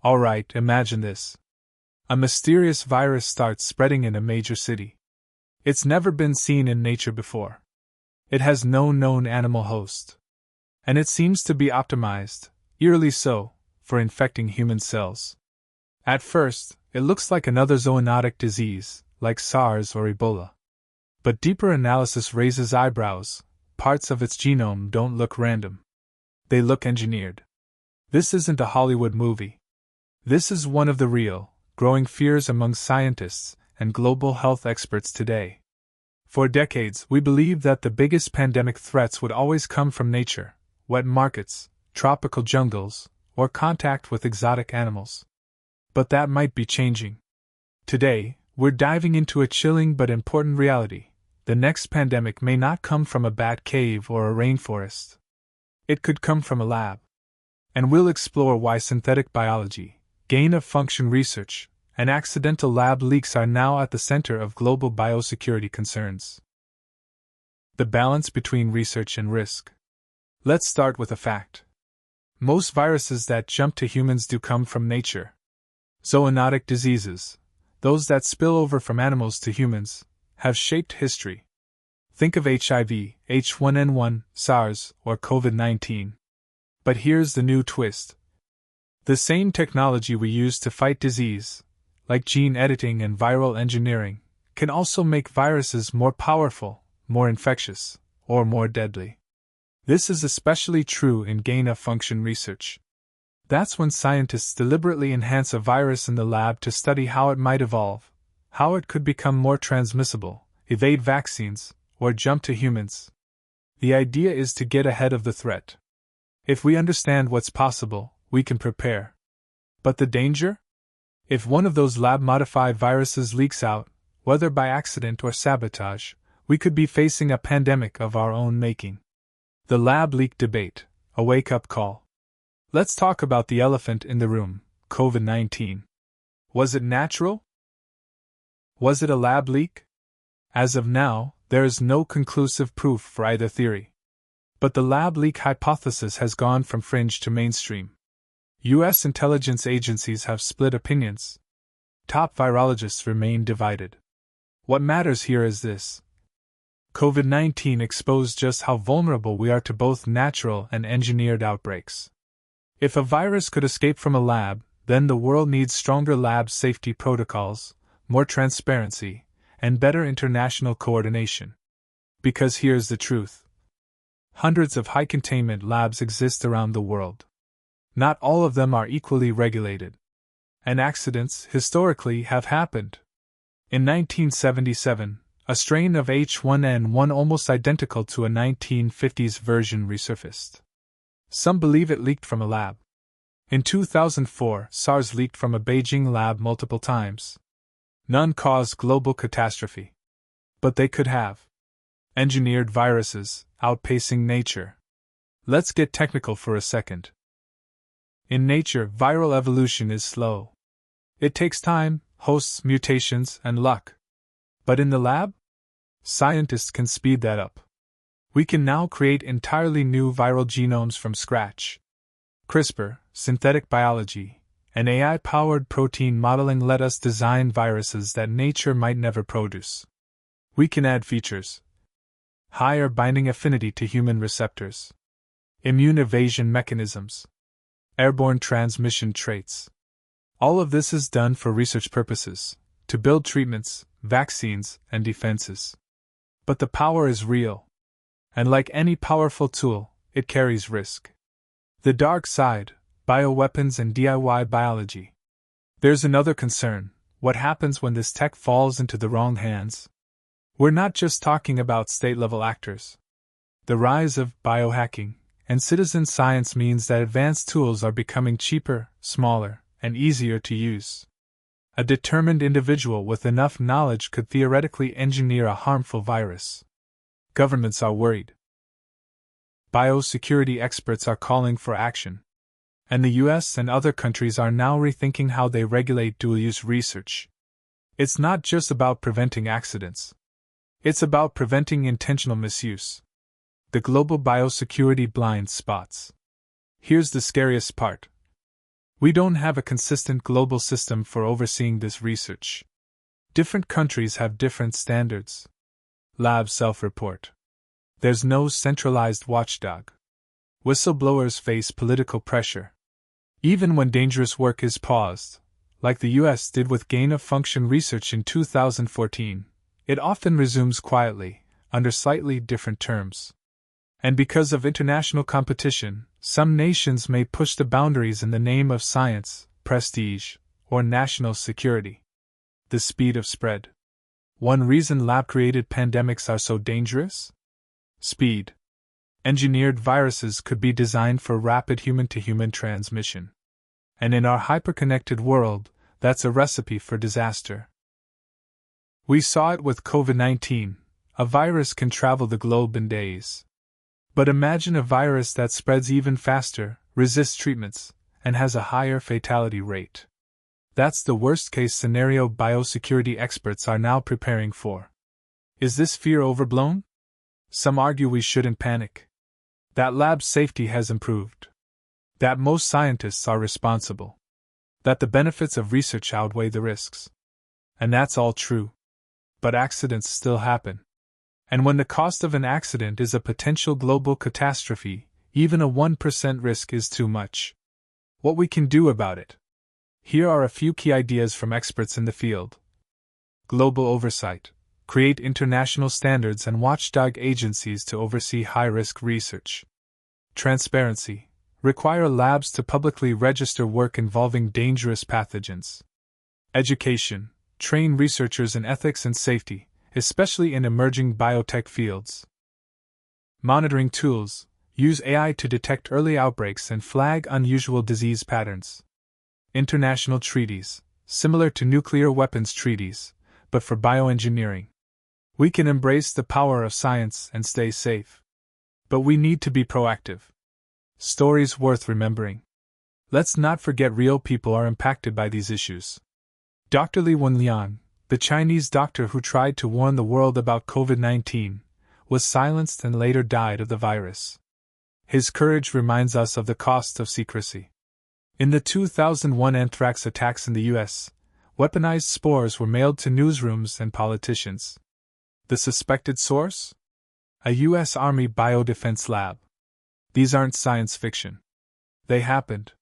Alright, imagine this. A mysterious virus starts spreading in a major city. It's never been seen in nature before. It has no known animal host. And it seems to be optimized, eerily so, for infecting human cells. At first, it looks like another zoonotic disease, like SARS or Ebola. But deeper analysis raises eyebrows. Parts of its genome don't look random. They look engineered. This isn't a Hollywood movie. This is one of the real, growing fears among scientists and global health experts today. For decades, we believed that the biggest pandemic threats would always come from nature, wet markets, tropical jungles, or contact with exotic animals. But that might be changing. Today, we're diving into a chilling but important reality. The next pandemic may not come from a bat cave or a rainforest. It could come from a lab. And we'll explore why synthetic biology, gain-of-function research, and accidental lab leaks are now at the center of global biosecurity concerns. The balance between research and risk. Let's start with a fact. Most viruses that jump to humans do come from nature. Zoonotic diseases, those that spill over from animals to humans, have shaped history. Think of HIV, H1N1, SARS, or COVID-19. But here's the new twist. The same technology we use to fight disease, like gene editing and viral engineering, can also make viruses more powerful, more infectious, or more deadly. This is especially true in gain-of-function research. That's when scientists deliberately enhance a virus in the lab to study how it might evolve, how it could become more transmissible, evade vaccines, or jump to humans. The idea is to get ahead of the threat. If we understand what's possible, we can prepare. But the danger? If one of those lab-modified viruses leaks out, whether by accident or sabotage, we could be facing a pandemic of our own making. The lab leak debate, a wake-up call. Let's talk about the elephant in the room, COVID-19. Was it natural? Was it a lab leak? As of now, there is no conclusive proof for either theory. But the lab leak hypothesis has gone from fringe to mainstream. U.S. intelligence agencies have split opinions. Top virologists remain divided. What matters here is this. COVID-19 exposed just how vulnerable we are to both natural and engineered outbreaks. If a virus could escape from a lab, then the world needs stronger lab safety protocols, more transparency, and better international coordination. Because here's the truth. Hundreds of high-containment labs exist around the world. Not all of them are equally regulated. And accidents, historically, have happened. In 1977, a strain of H1N1 almost identical to a 1950s version resurfaced. Some believe it leaked from a lab. In 2004, SARS leaked from a Beijing lab multiple times. None caused global catastrophe. But they could have. Engineered viruses, outpacing nature. Let's get technical for a second. In nature, viral evolution is slow. It takes time, hosts, mutations, and luck. But in the lab? Scientists can speed that up. We can now create entirely new viral genomes from scratch. CRISPR, synthetic biology, and AI-powered protein modeling let us design viruses that nature might never produce. We can add features. Higher binding affinity to human receptors. Immune evasion mechanisms. Airborne transmission traits. All of this is done for research purposes, to build treatments, vaccines, and defenses. But the power is real. And like any powerful tool, it carries risk. The dark side, bioweapons and DIY biology. There's another concern: what happens when this tech falls into the wrong hands? We're not just talking about state-level actors. The rise of biohacking and citizen science means that advanced tools are becoming cheaper, smaller, and easier to use. A determined individual with enough knowledge could theoretically engineer a harmful virus. Governments are worried. Biosecurity experts are calling for action. And the US and other countries are now rethinking how they regulate dual-use research. It's not just about preventing accidents. It's about preventing intentional misuse. The global biosecurity blind spots. Here's the scariest part. We don't have a consistent global system for overseeing this research. Different countries have different standards. Labs self-report. There's no centralized watchdog. Whistleblowers face political pressure. Even when dangerous work is paused, like the US did with gain-of-function research in 2014, it often resumes quietly, under slightly different terms. And because of international competition, some nations may push the boundaries in the name of science, prestige, or national security. The speed of spread. One reason lab-created pandemics are so dangerous? Speed. Engineered viruses could be designed for rapid human-to-human transmission. And in our hyperconnected world, that's a recipe for disaster. We saw it with COVID-19. A virus can travel the globe in days. But imagine a virus that spreads even faster, resists treatments, and has a higher fatality rate. That's the worst-case scenario biosecurity experts are now preparing for. Is this fear overblown? Some argue we shouldn't panic. That lab safety has improved. That most scientists are responsible. That the benefits of research outweigh the risks. And that's all true. But accidents still happen. And when the cost of an accident is a potential global catastrophe, even a 1% risk is too much. What we can do about it. Here are a few key ideas from experts in the field. Global oversight. Create international standards and watchdog agencies to oversee high-risk research. Transparency. Require labs to publicly register work involving dangerous pathogens. Education. Train researchers in ethics and safety, especially in emerging biotech fields. Monitoring tools. Use AI to detect early outbreaks and flag unusual disease patterns. International treaties, similar to nuclear weapons treaties, but for bioengineering. We can embrace the power of science and stay safe. But we need to be proactive. Stories worth remembering. Let's not forget real people are impacted by these issues. Dr. Li Wenliang, the Chinese doctor who tried to warn the world about COVID-19, was silenced and later died of the virus. His courage reminds us of the cost of secrecy. In the 2001 anthrax attacks in the US, weaponized spores were mailed to newsrooms and politicians. The suspected source? A US Army biodefense lab. These aren't science fiction. They happened.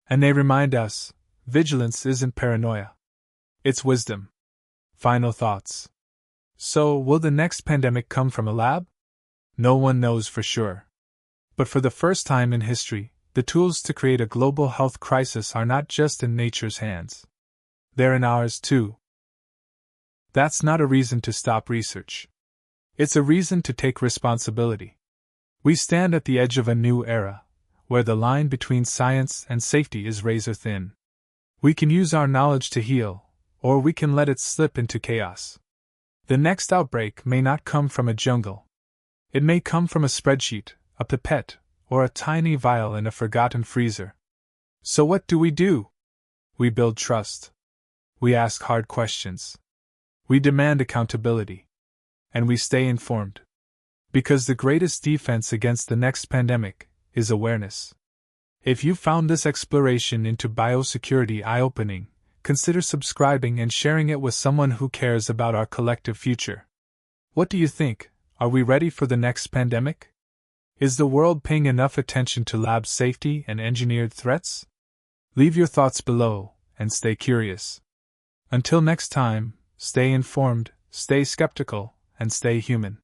And they remind us, vigilance isn't paranoia. It's wisdom. Final thoughts. So, will the next pandemic come from a lab? No one knows for sure. But for the first time in history, the tools to create a global health crisis are not just in nature's hands. They're in ours too. That's not a reason to stop research. It's a reason to take responsibility. We stand at the edge of a new era, where the line between science and safety is razor thin. We can use our knowledge to heal, or we can let it slip into chaos. The next outbreak may not come from a jungle. It may come from a spreadsheet, a pipette, or a tiny vial in a forgotten freezer. So what do? We build trust. We ask hard questions. We demand accountability. And we stay informed. Because the greatest defense against the next pandemic is awareness. If you found this exploration into biosecurity eye-opening, consider subscribing and sharing it with someone who cares about our collective future. What do you think? Are we ready for the next pandemic? Is the world paying enough attention to lab safety and engineered threats? Leave your thoughts below and stay curious. Until next time, stay informed, stay skeptical, and stay human.